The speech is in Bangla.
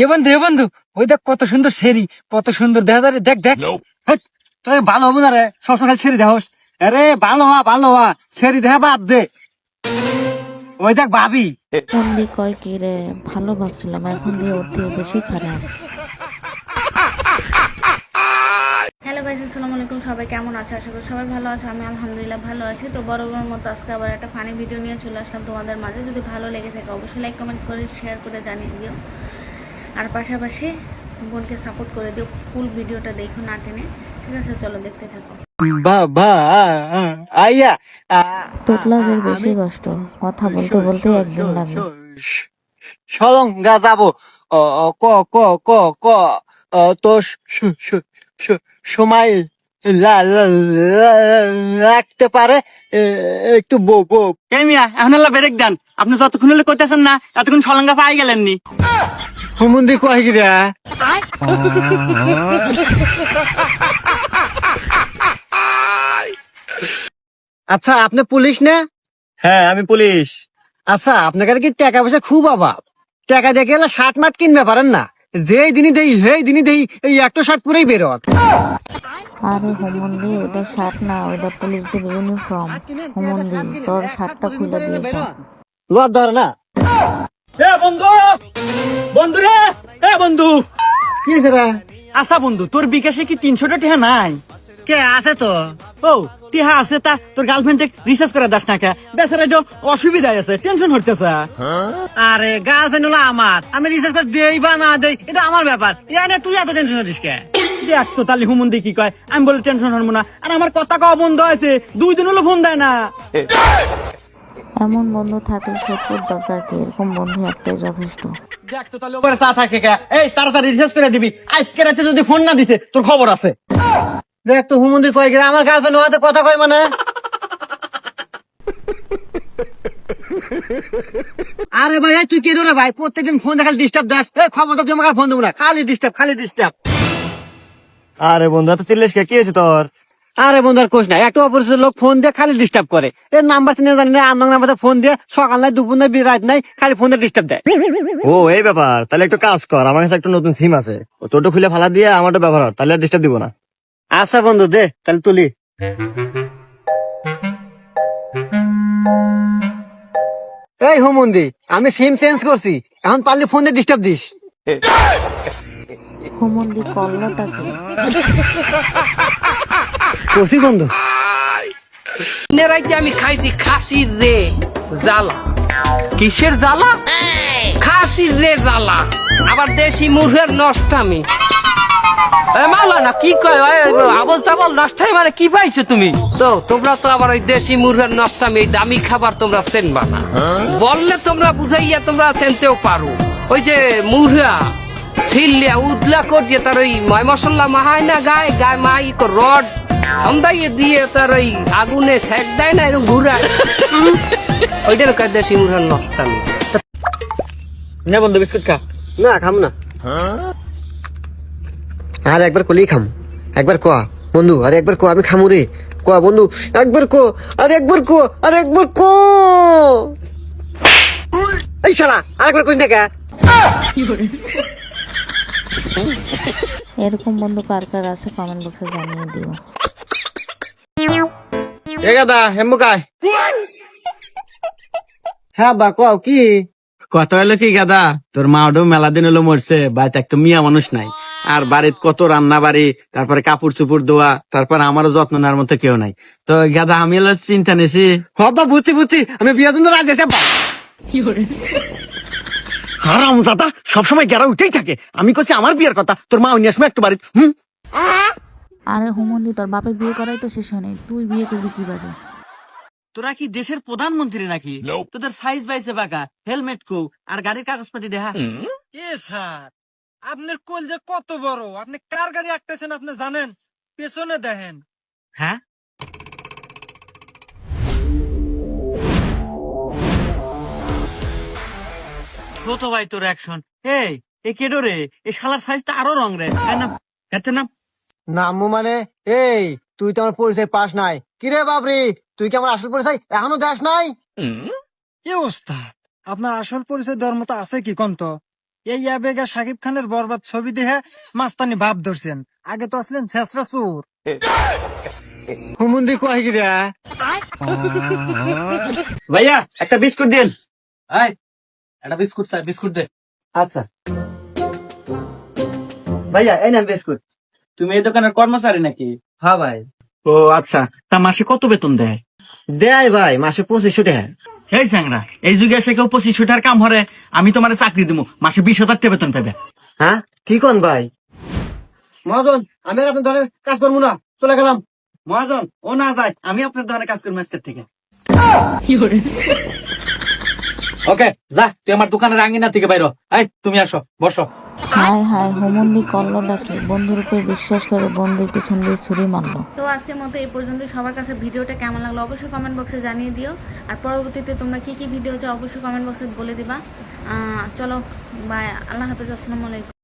এ বন্ধু ওই দেখ কত সুন্দর সেরি, কত সুন্দর দেখা যায় রে, দেখ দেখ। হেৎ, তুই ভালো হবো না রে, সবসময় খালি ছেড়ে দেহস। আরে ভালো হওয়া ছেড়ে দেহা বাদ দে। ওই দেখ ভাবি। ফন্দি কয় কি রে, ভালো ভাবছিলাম, এখন দিয়ে ওর থেকে বেশি খারাপ। হ্যালো গাইস, আসসালামু আলাইকুম। সবাই কেমন আছো? আশা করি সবাই ভালো আছো। আমি আলহামদুলিল্লাহ ভালো আছি। তো বরাবরের মতো আজকে আবার একটা ফানি ভিডিও নিয়ে চলে আসলাম তোমাদের মাঝে। যদি ভালো লেগে থাকে অবশ্যই লাইক কমেন্ট করে শেয়ার করে জানিয়ে দিও, আর পাশাপাশি বোনকে সাপোর্ট করে দিও। ফুল ভিডিওটা দেখো না টেনে, ঠিক আছে? চলো দেখতে থাকো। বাবা আইয়া তোতলাদের বেশি কষ্ট, কথা বলতে বলতে একদিন লাগে। সলঙ্গা যাবো। ক ক ক ক তো সময় লাগতে পারে একটু বো। মিয়া এখন ব্রেক দেন, আপনি যতক্ষণ হলে করতেছেন না এতক্ষণ সলঙ্গা পাই গেলেন নি। হুমুন্দি কয় কি রে? আচ্ছা, আপনি পুলিশ না? হ্যাঁ আমি পুলিশ। আচ্ছা, আপনার কাছে কি টাকা পয়সা খুব অভাব? টাকা দিয়ে গেলে শার্ট মার্ট কিনবে পারেন না? যেই দিনই দেই সেই দিনই দেই, এই একটা শার্ট পুরেই বেরোত। আরে হোমন্দি, ওটা শার্ট না, ওটা পুলিশদের ইউনিফর্ম। হোমন্দি, তোর শার্টটা খুলে দিয়েছ। লোয়ার ধরে না। এ বন্ধু, বন্ধু রে, এ বন্ধু। কি হয়েছে রে? আচ্ছা বন্ধু, তোর বিকাশে কি 300 টাকা নাই? কে আছে তো? ও টিহা আছে, তা তোর গার্লফ্রেন্ড রিসার্চ করে দাস না কে? বেচারা তো অসুবিধায় আছে, টেনশন হইতেছে। আরে গার্লফ্রেন্ড হলো আমার, আমি রিসার্চ করে দেই বা না দেই এটা আমার ব্যাপার। ইয়ানে তুই এত টেনশন করিস কে? দেখ তো তালি হুমন্দি কি কয়, আমি বলে টেনশন হবো না। আর আমার কথা কওয়া বন্ধ আছে, 2 দিন হলো ফোন দেয় না। এমন বন্ধু থাকলে সত্যির দরকার কি? এরকম বন্ধু একটাই যথেষ্ট। দেখ তো তাহলে ওপরে চা থাকে কে? এই তাড়াতাড়ি রিসার্চ করে দিবি, আজকে রাতে যদি ফোন না দিছে তোর খবর আছে। দেখ তো হুমন্দি কয় গেলে আমার গার্লফ্রেন্ড হওয়াতে কথা কয় মানে। আরে ভাই এই তুই কে রে ভাই? প্রত্যেকদিন ফোন দেখালে ডিস্টার্ব দাস। খবর তো তোমাকে ফোন দেবো না, খালি ডিস্টার্ব। আরে বন্ধু এত চিল্লিস কে? কি হয়েছে তোর? আরে বন্ধু আর কোশ না, একটা অপরিচিত লোক ফোন দিয়ে খালি ডিস্টার্ব করে। এর নাম্বার চিনে জানি না, আননোন নাম্বার ফোন দিয়ে সকাল নাই দুপুর নাই রাত নাই খালি ফোন দিয়ে ডিস্টার্ব দেয়। ও এই ব্যাপার, তাহলে একটু কাজ কর, আমার কাছে একটা নতুন সিম আছে, তোরটা খুলে ফালা দিয়ে আমারটা ব্যবহার কর, তাহলে ডিস্টার্ব দিব না। আচ্ছা বন্ধু দে, তাহলে তুলি। এই হুমন্দি, আমি সিম চেঞ্জ করছি, এখন পারলে ফোন দিয়ে ডিস্টার্ব দিস। হোমন্দি কল্লটাকে কষি বন্ধু। রাইতে আমি খাইছি খাসির রে জ্বালা। কিসের জ্বালা? খাসির রে জ্বালা, আবার দেশি মুরগের নষ্টামি। মাওলানা কি কয় আবল তাবল নষ্টাই, মানে কি পাইছো তুমি? তো তোমরা তো আবার ওই দেশি মুরগের নষ্টামি, দামি খাবার তোমরা চেনবা না। বললে তোমরা বুঝাইয়া তোমরা চেনতেও পারো। ওই যে মুরগা ছিল্লিয়া উদলা করিয়ে তার ওই ময় মশলা মাহায় না, গায়ে গায়ে মাই রড সন্ধ্যায় দিয়ে তার ওই আগুনে সেক দেয় না, এরকম ঘুরা। ওইটার কাজ দেশি মুরগের নষ্টামি। নে বন্ধু বিস্কুট খা। না খাম না। আর একবার কলি খাম, একবার কোয়া বন্ধু, আর একবার কো আমি খামু রে। কোয়া বন্ধু, একবার কো, আর একবার কো, আর একবার কো। এই শালা আরেকবার কইস না কে? এরকম বন্ধু কার কার আছে কমেন্ট বক্সে জানিয়ে দিও। এ গাদা হেমুকায় হ্যাঁ বা কও কি? কথা হলো কি গাদা, তোর মা ওটাও মেলা দিন হলো মরছে, বাড়িতে একটা মিয়া মানুষ নাই। আর বাড়িতে কত রান্না বাড়ি, তারপরে কাপড় চুপড় ধোয়া, তারপর আমারও যত্ন নেওয়ার মতো কেউ নাই। তো গাদা আমি হলো চিন্তা নিছি। হবা বুঝছি, আমি বিয়ার জন্য রাজি আছি। হারাম দাদা সবসময় গেরা উঠেই থাকে। আমি করছি আমার বিয়ের কথা, তোর মা নিয়ে আসবো একটু বাড়িতে। আরে হোমন্দি, তোর বাপের বিয়ে করাই তো শেষ হয় নাই, তুই বিয়ে করবি কিভাবে? তোরা কি দেশের প্রধানমন্ত্রী নাকি? তোদের সাইজ বাইছে বাঁকা, হেলমেট কো আর গাড়ির কাগজপাতি দেখা। এ স্যার, আপনার কোল যে কত বড়, আপনি কার গাড়ি আটকেছেন আপনি জানেন? পেছনে দেখেন। হ্যাঁ তো ভাই তোর অ্যাকশন। এই কেডো রে, এই শালার সাইজটা আরো রং রে। না এতে না নামু মানে এই তুই তো আমার পরিচয় পাস নাই। কিরে বাবরি, তুই কি আমার আসল পরিচয় এখনো দেশ নাই? কি ওস্তাদ, আপনার আসল পরিচয় দেওয়ার মতো আছে কি কোন তো? এই আবেগা সাকিব খানের বরবাদ ছবি দেখে মাস্তানি ভাব ধরছেন, আগে তো আসলেন ছেসরা চোর। হুমুন্দি কয় কি রে? ভাইয়া একটা বিস্কুট দিন। একটা বিস্কুট চাই, বিস্কুট দে। আচ্ছা ভাইয়া এই নেন বিস্কুট। তুমি এই দোকানের কর্মচারী নাকি? হ্যাঁ ভাই। ও আচ্ছা, তা মাসে কত বেতন দেয়? দেয় ভাই মাসে 2500 টাকা। এই চ্যাংরা, এই যুগে এসে কেউ 2500 টাকার কাম হরে? আমি তোমার চাকরি দিব, মাসে 20,000 টাকা বেতন পাবে। হ্যাঁ কি কোন ভাই? মহাজন আমি আর আপনার ধরে কাজ করবো না, চলে গেলাম। মহাজন ও না যায়, আমি আপনার দোকানে কাজ করবো আজকের থেকে। ওকে যা, তুই আমার দোকানের আঙ্গিনা থেকে বাইর হ। এই তুমি আসো, বসো। হায় হায় হুমন্দি করলো ডাকে, বন্ধুর উপর বিশ্বাস করে বন্ধুর পিছন দিয়ে ছুরি মারলো। তো আজকের মতো এই পর্যন্ত। সবার কাছে ভিডিওটা কেমন লাগলো অবশ্যই কমেন্ট বক্সে জানিয়ে দিও। আর পরবর্তীতে তোমরা কি কি ভিডিও চাও অবশ্যই কমেন্ট বক্সে বলে দিবা। চলো বাই, আল্লাহ হাফেজ, আসসালামু আলাইকুম।